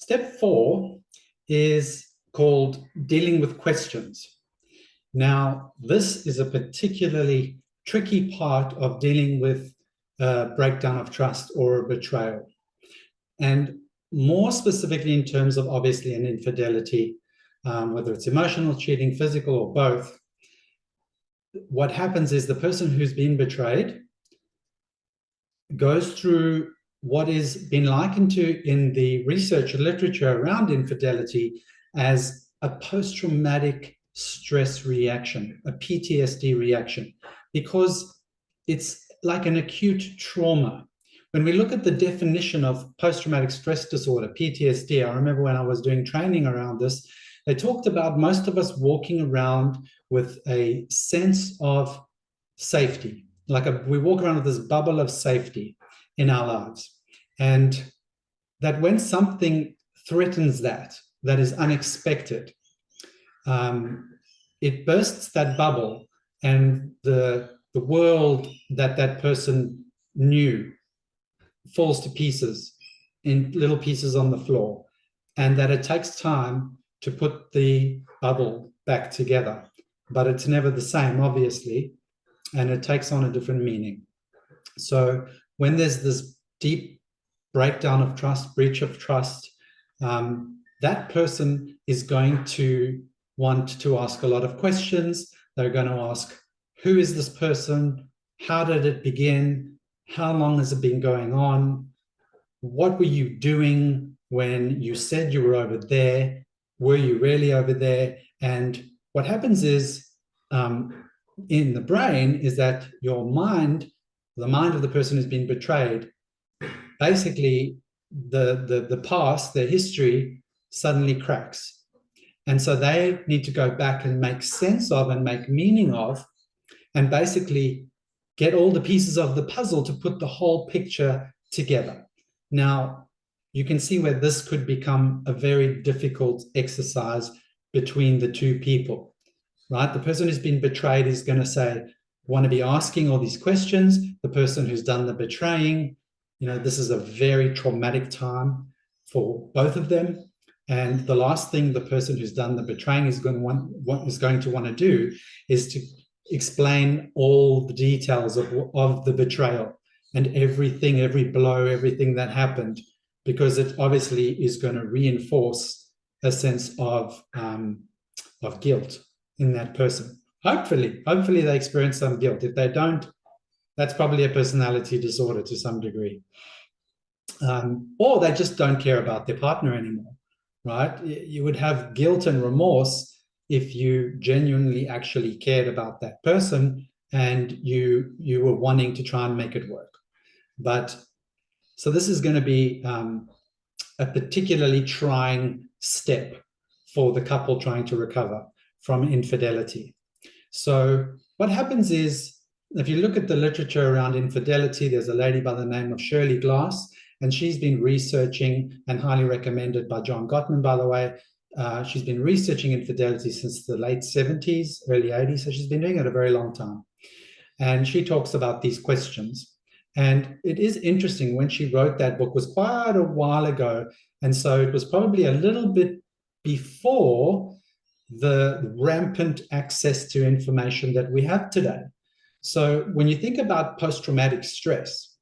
Step 4 is called dealing with questions. Now, this is a particularly tricky part of dealing with a breakdown of trust or a betrayal. And more specifically in terms of obviously an infidelity, whether it's emotional cheating, physical, or both, what happens is the person who's been betrayed goes through what is been likened to in the research and literature around infidelity as a post-traumatic stress reaction, a PTSD reaction, because it's like an acute trauma. When we look at the definition of post-traumatic stress disorder, PTSD, I remember when I was doing training around this, they talked about most of us walking around with a sense of safety, we walk around with this bubble of safety in our lives. And that when something threatens that is unexpected, it bursts that bubble, and the world that person knew falls to pieces, in little pieces on the floor, and that it takes time to put the bubble back together. But it's never the same, obviously, and it takes on a different meaning. So when there's this deep breakdown of trust, breach of trust, that person is going to want to ask a lot of questions. They're going to ask, who is this person? How did it begin? How long has it been going on? What were you doing when you said you were over there? Were you really over there? And what happens is, in the brain, is that your mind, the mind of the person who's been betrayed, basically the past, their history suddenly cracks. And so they need to go back and make sense of and make meaning of, and basically get all the pieces of the puzzle to put the whole picture together. Now, you can see where this could become a very difficult exercise between the two people, right? The person who's been betrayed is going to say, want to be asking all these questions. The person who's done the betraying, this is a very traumatic time for both of them. And the last thing the person who's done the betraying is going to want to do is to explain all the details of the betrayal and everything, every blow, everything that happened, because it obviously is going to reinforce a sense of guilt in that person. Hopefully they experience some guilt. If they don't, that's probably a personality disorder to some degree. Or they just don't care about their partner anymore, right? You would have guilt and remorse if you genuinely actually cared about that person and you were wanting to try and make it work. But so this is going to be a particularly trying step for the couple trying to recover from infidelity. So what happens is, if you look at the literature around infidelity, there's a lady by the name of Shirley Glass, and she's been researching, and highly recommended by John Gottman, by the way. She's been researching infidelity since the late 70s, early 80s, so she's been doing it a very long time. And she talks about these questions. And it is interesting, when she wrote that book was quite a while ago, and so it was probably a little bit before the rampant access to information that we have today. So when you think about post-traumatic stress,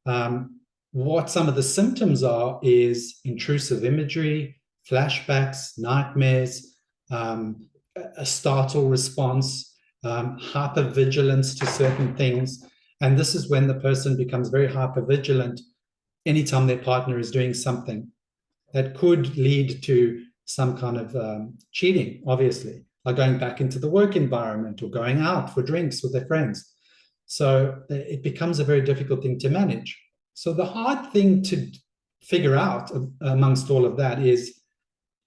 what some of the symptoms are is intrusive imagery, flashbacks, nightmares, a startle response, hypervigilance to certain things. And this is when the person becomes very hypervigilant anytime their partner is doing something that could lead to some kind of cheating, obviously, like going back into the work environment or going out for drinks with their friends. So it becomes a very difficult thing to manage. So the hard thing to figure out amongst all of that is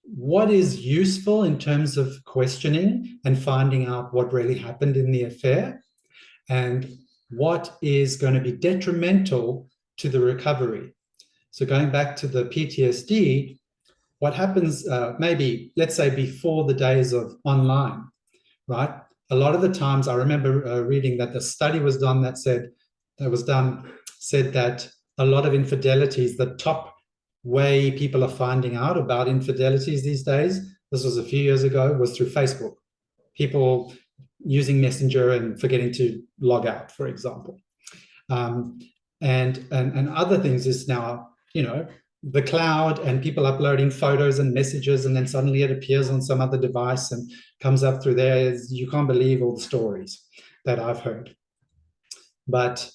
what is useful in terms of questioning and finding out what really happened in the affair, and what is going to be detrimental to the recovery. So going back to the PTSD, what happens maybe, let's say, before the days of online, right? A lot of the times I remember reading that the study was done that said that a lot of infidelities, the top way people are finding out about infidelities these days, this was a few years ago, was through Facebook. People using Messenger and forgetting to log out, for example. And other things is now, the cloud and people uploading photos and messages, and then suddenly it appears on some other device and comes up through there. You can't believe all the stories that I've heard. But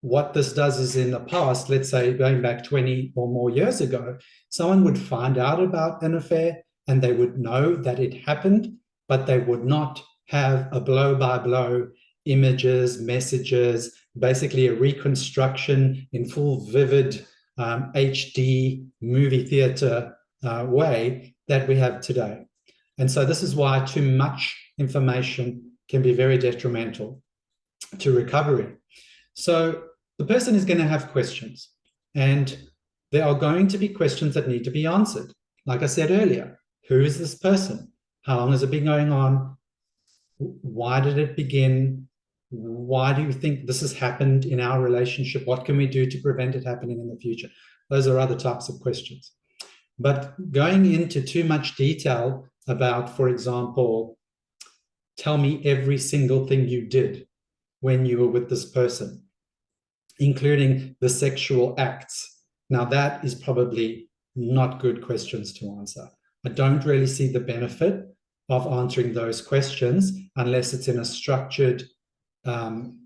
what this does is, in the past, let's say going back 20 or more years ago, someone would find out about an affair and they would know that it happened, but they would not have a blow-by-blow images, messages, basically a reconstruction in full vivid HD movie theater way that we have today. And so this is why too much information can be very detrimental to recovery. So the person is going to have questions, and there are going to be questions that need to be answered. Like I said earlier, who is this person? How long has it been going on? Why did it begin? Why do you think this has happened in our relationship? What can we do to prevent it happening in the future? Those are other types of questions. But going into too much detail about, for example, tell me every single thing you did when you were with this person, including the sexual acts. Now, that is probably not good questions to answer. I don't really see the benefit of answering those questions unless it's in a structured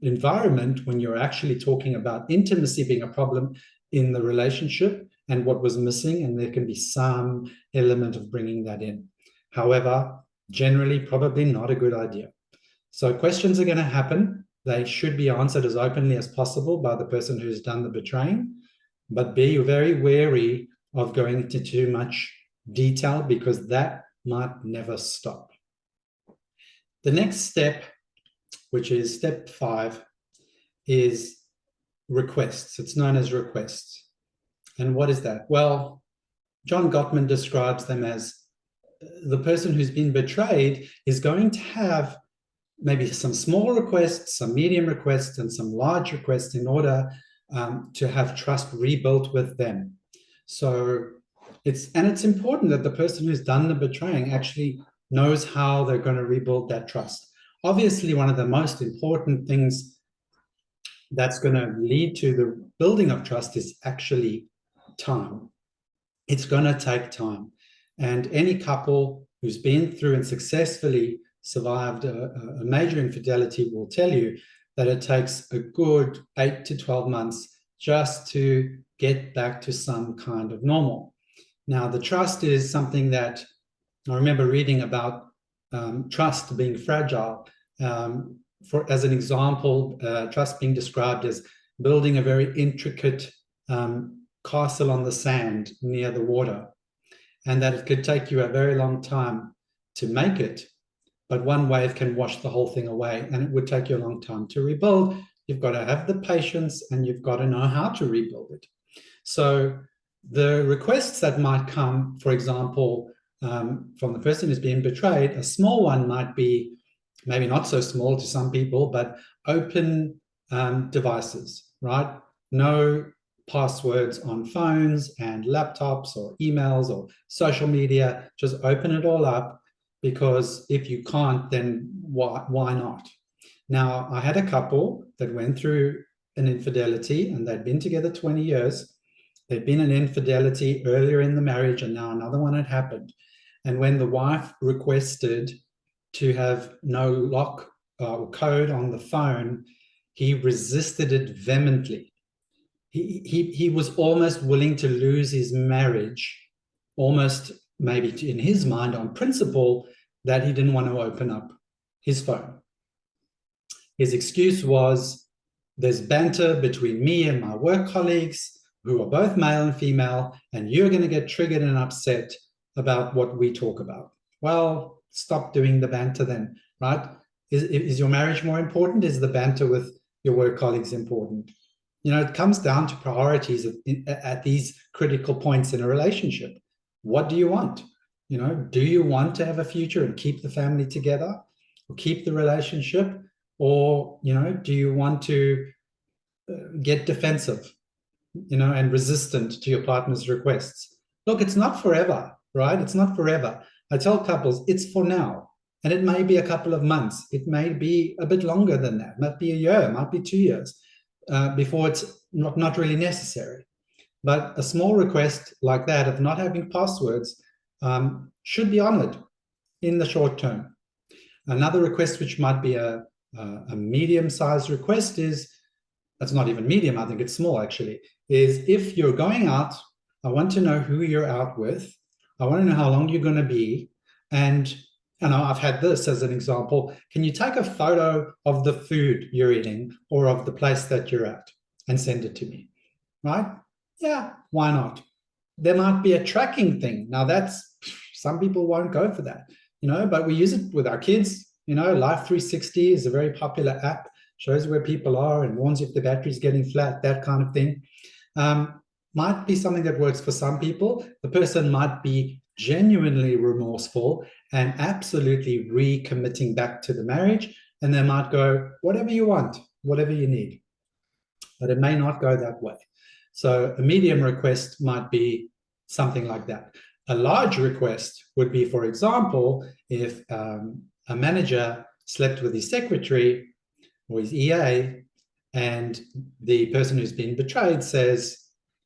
environment, when you're actually talking about intimacy being a problem in the relationship and what was missing, and there can be some element of bringing that in. However, generally, probably not a good idea. So questions are going to happen. They should be answered as openly as possible by the person who's done the betraying, but be very wary of going into too much detail, because that might never stop. The next step, which is step 5, is requests. It's known as requests. And what is that? Well, John Gottman describes them as the person who's been betrayed is going to have maybe some small requests, some medium requests, and some large requests in order to have trust rebuilt with them. So it's important that the person who's done the betraying actually knows how they're going to rebuild that trust. Obviously, one of the most important things that's going to lead to the building of trust is actually time. It's going to take time. And any couple who's been through and successfully survived a major infidelity will tell you that it takes a good 8 to 12 months just to get back to some kind of normal. Now, the trust is something that I remember reading about, trust being fragile. As an example, trust being described as building a very intricate castle on the sand near the water, and that it could take you a very long time to make it, but one wave can wash the whole thing away, and it would take you a long time to rebuild. You've got to have the patience, and you've got to know how to rebuild it. So the requests that might come, for example, from the person who's being betrayed, a small one might be, maybe not so small to some people, but open devices, right? No passwords on phones and laptops or emails or social media. Just open it all up, because if you can't, then why not? Now, I had a couple that went through an infidelity, and they'd been together 20 years. There'd been an infidelity earlier in the marriage, and now another one had happened. And when the wife requested to have no lock or code on the phone, he resisted it vehemently. He was almost willing to lose his marriage, almost maybe in his mind on principle, that he didn't want to open up his phone. His excuse was, there's banter between me and my work colleagues who are both male and female, and you're going to get triggered and upset about what we talk about. Well, stop doing the banter then, right? Is your marriage more important? Is the banter with your work colleagues important? It comes down to priorities at these critical points in a relationship. What do you want? Do you want to have a future and keep the family together, or keep the relationship? Or, do you want to get defensive? and resistant to your partner's requests. Look, it's not forever, right? It's not forever. I tell couples it's for now. And it may be a couple of months. It may be a bit longer than that. It might be a year, it might be 2 years before it's not really necessary. But a small request like that of not having passwords should be honored in the short term. Another request, which might be a medium-sized request, is, that's not even medium, I think it's small actually, is if you're going out, I want to know who you're out with. I want to know how long you're going to be. And I've had this as an example. Can you take a photo of the food you're eating or of the place that you're at and send it to me? Right? Yeah, why not? There might be a tracking thing. Now some people won't go for that, but we use it with our kids. Life 360 is a very popular app, shows where people are and warns if the battery's getting flat, that kind of thing. Might be something that works for some people. The person might be genuinely remorseful and absolutely recommitting back to the marriage, and they might go, whatever you want, whatever you need. But it may not go that way. So a medium request might be something like that. A large request would be, for example, if a manager slept with his secretary or his EA, and the person who's been betrayed says,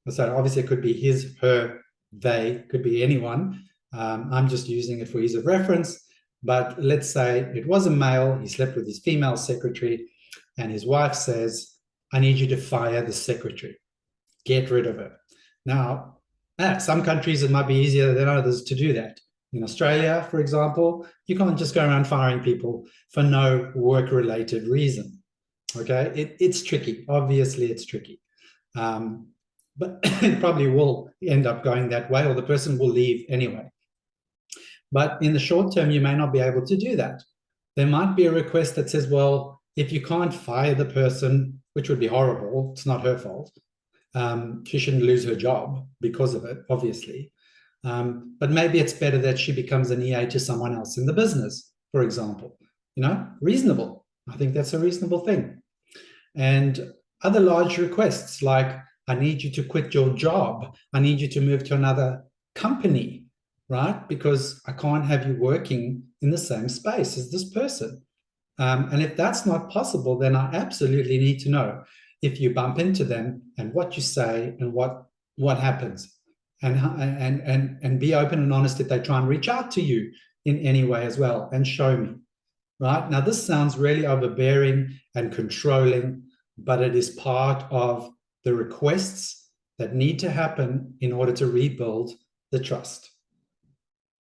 so obviously it could be his, her, they, could be anyone. I'm just using it for ease of reference. But let's say it was a male, he slept with his female secretary, and his wife says, I need you to fire the secretary. Get rid of her. Now, some countries it might be easier than others to do that. In Australia, for example, you can't just go around firing people for no work-related reason. Okay, it's tricky. Obviously, it's tricky. But it probably will end up going that way, or the person will leave anyway. But in the short term, you may not be able to do that. There might be a request that says, well, if you can't fire the person, which would be horrible, it's not her fault. She shouldn't lose her job because of it, obviously. But maybe it's better that she becomes an EA to someone else in the business, for example. Reasonable. I think that's a reasonable thing. And other large requests like, I need you to quit your job. I need you to move to another company, right? Because I can't have you working in the same space as this person. And if that's not possible, then I absolutely need to know if you bump into them and what you say and what happens. And be open and honest if they try and reach out to you in any way as well, and show me, right? Now, this sounds really overbearing and controlling, but it is part of the requests that need to happen in order to rebuild the trust.